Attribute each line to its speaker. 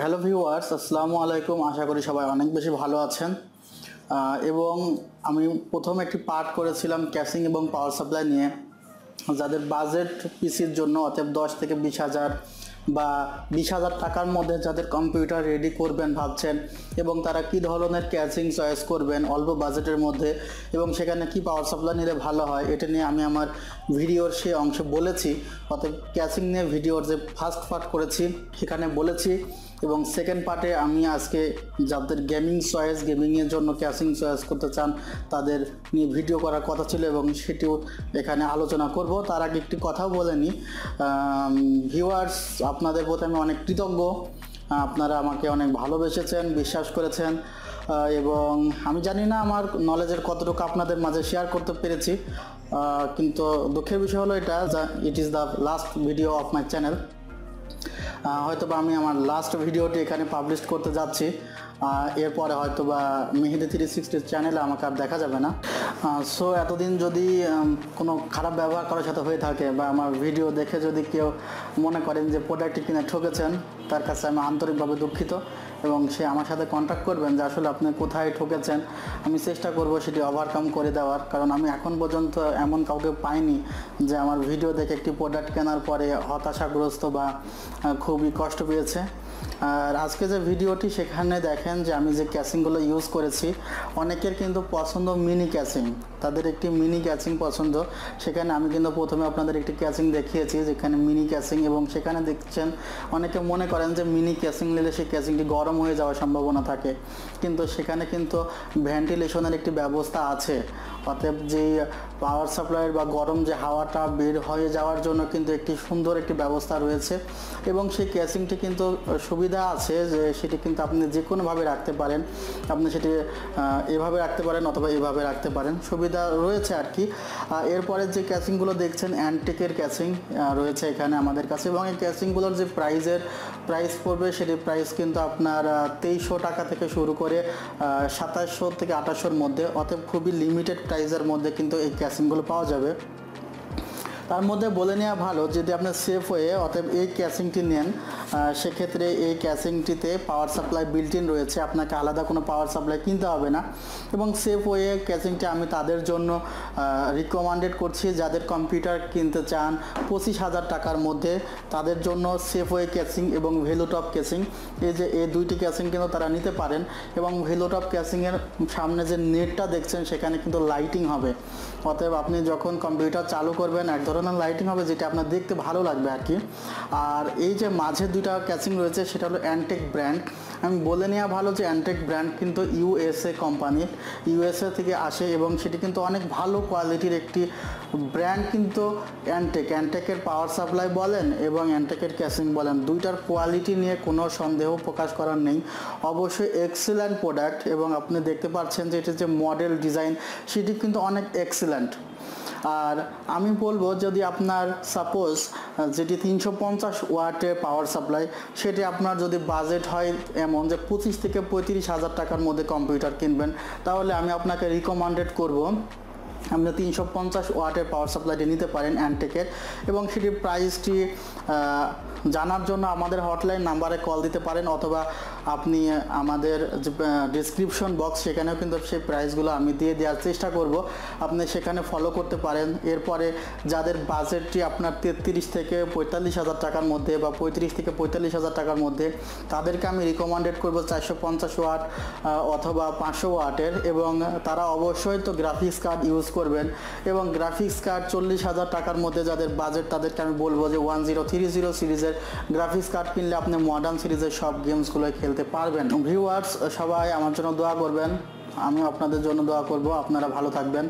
Speaker 1: Hello viewers, আসসালামু আলাইকুম। আশা করি সবাই অনেক বেশি ভালো আছেন। এবং আমি প্রথম একটি পার্ট করেছিলাম ক্যাশিং এবং পাওয়ার সাপ্লাই নিয়ে। যাদের বাজেট পিসির জন্য অতএব 10 থেকে 20,000 বা 20,000 টাকার মধ্যে যাদের কম্পিউটার রেডি করবেন ভাবছেন, এবং তারা কি ধরনের ক্যাশিং চয়েস করবেন অল্প বাজেটের মধ্যে এবং সেখানে কি পাওয়ার সাপ্লাই নিলে ভালো হয়, এটা নিয়ে আমি আমার ভিডিওর সেই অংশে বলেছি। অতএব ক্যাশিং নিয়ে ভিডিওর যে ফার্স্ট পার্ট করেছি সেখানে বলেছি, এবং সেকেন্ড পার্টে আমি আজকে যাদের গেমিংয়ের জন্য ক্যাশিং চয়েস করতে চান তাদের নিয়ে ভিডিও করার কথা ছিল এবং সেটিও এখানে আলোচনা করব। তার আগে একটি কথাও বলে নিই, ভিউয়ার্স, আপনাদের প্রতি আমি অনেক কৃতজ্ঞ। আপনারা আমাকে অনেক ভালোবেসেছেন, বিশ্বাস করেছেন, এবং আমি জানি না আমার নলেজের কতটুকু আপনাদের মাঝে শেয়ার করতে পেরেছি, কিন্তু দুঃখের বিষয় হলো এটা, it is the last video of my channel. হয়তো বা আমি আমার লাস্ট ভিডিওটি এখানে পাবলিশ করতে যাচ্ছি। এরপরে হয়তো বা মেহেদি 360 চ্যানেলে আমাকে আর দেখা যাবে না। সো এতদিন যদি কোনো খারাপ ব্যবহার করার সাথে হয়ে থাকে বা আমার ভিডিও দেখে যদি কেউ মনে করেন যে প্রোডাক্টটি কিনে ঠকেছেন, তার কাছে আমি আন্তরিকভাবে দুঃখিত, এবং সে আমার সাথে কন্ট্যাক্ট করবেন যে আসলে আপনি কোথায় ঠকেছেন। আমি চেষ্টা করব সেটি ওভারকাম করে দেওয়ার, কারণ আমি এখন পর্যন্ত এমন কাউকে পাইনি যে আমার ভিডিও দেখে একটি প্রোডাক্ট কেনার পরে হতাশাগ্রস্ত বা খুবই কষ্ট পেয়েছে। আর আজকে যে ভিডিওটি সেখানে দেখেন যে আমি যে ক্যাসিংগুলো ইউজ করেছি, অনেকের কিন্তু পছন্দ মিনি ক্যাসিং, তাদের একটি মিনি ক্যাসিং পছন্দ। সেখানে আমি কিন্তু প্রথমে আপনাদের একটি ক্যাসিং দেখিয়েছি যেখানে মিনি ক্যাসিং, এবং সেখানে দেখছেন অনেকে মনে করেন যে মিনি ক্যাসিং নিলে সেই ক্যাসিংটি গরম হয়ে যাওয়ার সম্ভাবনা থাকে, কিন্তু সেখানে কিন্তু ভেন্টিলেশনের একটি ব্যবস্থা আছে। অতএব যে পাওয়ার সাপ্লাইয়ের বা গরম যে হাওয়াটা বের হয়ে যাওয়ার জন্য কিন্তু একটি সুন্দর একটি ব্যবস্থা রয়েছে, এবং সেই ক্যাসিংটি কিন্তু সুবিধা আছে যে সেটি কিন্তু আপনি যে কোনোভাবে রাখতে পারেন। আপনি সেটি এভাবে রাখতে পারেন অথবা এভাবে রাখতে পারেন, সুবিধা রয়েছে আর কি। এরপরে যে ক্যাসিংগুলো দেখছেন অ্যান্টেকের ক্যাসিং রয়েছে এখানে আমাদের কাছে, এবং এই ক্যাসিংগুলোর যে প্রাইস পড়বে সেটির প্রাইস কিন্তু আপনার 2300 টাকা থেকে শুরু করে 2700 থেকে 2800-র মধ্যে। অতএব খুবই লিমিটেড প্রাইসের মধ্যে কিন্তু এই ক্যাসিংগুলো পাওয়া যাবে। তার মধ্যে বলে নেওয়া ভালো, যদি আপনি সেফ হয়ে অতএব এই ক্যাসিংটি নেন, সেক্ষেত্রে এই ক্যাসিংটিতে পাওয়ার সাপ্লাই বিল্ট ইন রয়েছে, আপনাকে আলাদা কোনো পাওয়ার সাপ্লাই কিনতে হবে না। এবং সেফ ওয়ে ক্যাসিংটি আমি তাদের জন্য রিকমেন্ডেড করছি যাদের কম্পিউটার কিনতে চান 25,000 টাকার মধ্যে, তাদের জন্য সেফ ওয়ে ক্যাসিং এবং ভেলুটপ ক্যাসিং, এই দুইটি ক্যাসিং কিন্তু তারা নিতে পারেন। এবং ভেলুটপ ক্যাসিংয়ের সামনে যে নেটটা দেখছেন সেখানে কিন্তু লাইটিং হবে, অতএব আপনি যখন কম্পিউটার চালু করবেন এক ধরনের লাইটিং হবে যেটা আপনার দেখতে ভালো লাগবে আর কি। আর এই যে মাঝে দুইটা ক্যাসিং রয়েছে সেটা হলো অ্যান্টেক ব্র্যান্ড। আমি বলে নেওয়া ভালো যে অ্যান্টেক ব্র্যান্ড কিন্তু ইউএসএ কোম্পানি, ইউএসএ থেকে আসে, এবং সেটি কিন্তু অনেক ভালো কোয়ালিটির একটি ব্র্যান্ড কিন্তু অ্যান্টেকের পাওয়ার সাপ্লাই বলেন এবং অ্যান্টেকের ক্যাসিং বলেন, দুইটার কোয়ালিটি নিয়ে কোনো সন্দেহ প্রকাশ করার নেই। অবশ্যই এক্সিলেন্ট প্রোডাক্ট, এবং আপনি দেখতে পাচ্ছেন যে এটির যে মডেল ডিজাইন সেটি কিন্তু অনেক এক্সিলেন্ট। আর আমি বলবো যদি আপনার সাপোজ যেটি 350 ওয়াটের পাওয়ার সাপ্লাই, সেটি আপনার যদি বাজেট হয় এমন যে 25 থেকে 35,000 টাকার মধ্যে কম্পিউটার কিনবেন, তাহলে আমি আপনাকে রিকমেন্ডেড করব আপনি 350 ওয়াটের পাওয়ার সাপ্লাইটি নিতে পারেন অ্যান্টেকের। এবং সেটির প্রাইসটি জানার জন্য আমাদের হটলাইন নাম্বারে কল দিতে পারেন, অথবা আপনি আমাদের যে ডিসক্রিপশন বক্স সেখানেও কিন্তু সেই প্রাইসগুলো আমি দিয়ে দেওয়ার চেষ্টা করব, আপনি সেখানে ফলো করতে পারেন। এরপরে যাদের বাজেটটি আপনার 33 থেকে 45,000 টাকার মধ্যে বা 35 থেকে 45,000 টাকার মধ্যে, তাদেরকে আমি রিকমেন্ডেড করব 450 ওয়াট অথবা 500 ওয়াটের, এবং তারা অবশ্যই তো গ্রাফিক্স কার্ড ইউজ করবেন। এবং গ্রাফিক্স কার্ড 40,000 টাকার মধ্যে যাদের বাজেট, তাদেরকে আমি বলবো যে 1030 সিরিজের গ্রাফিক্স কার্ড কিনলে আপনি মডার্ন সিরিজের সব গেমসগুলো খেলতে পারবেন। ভিউয়ার্স, সবাই আমার জন্য দোয়া করবেন, আমিও আপনাদের জন্য দোয়া করব। আপনারা ভালো থাকবেন।